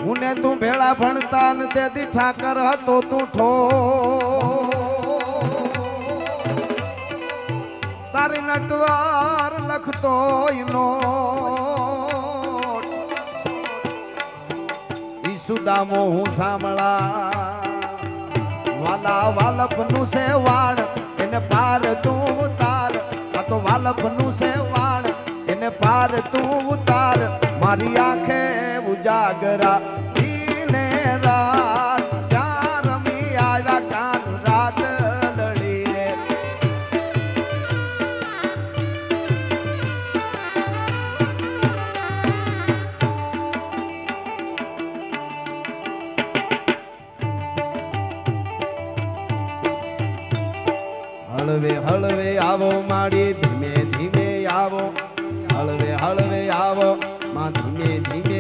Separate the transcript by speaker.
Speaker 1: ઉને તું ભેળા ભણતા ને તેથી ઠાકર હતો તું ઠો તારી નટવાર લખતો ઈનો ઈસુદામો હું સાંભળા વાલા વાલપ નું છે વાણ એને પાર તું ઉતાર આ તો વાલપ નું છે વાણ એને પાર તું ઉતાર મારી આંખે ઉજાગરા દીને રાત ક્યાં રમી આવ્યા કાન રાત લડી રે હળવે હળવે આવો માડી ધીમે ધીમે આવો હળવે હળવે આવો માં ધીમે ધીમે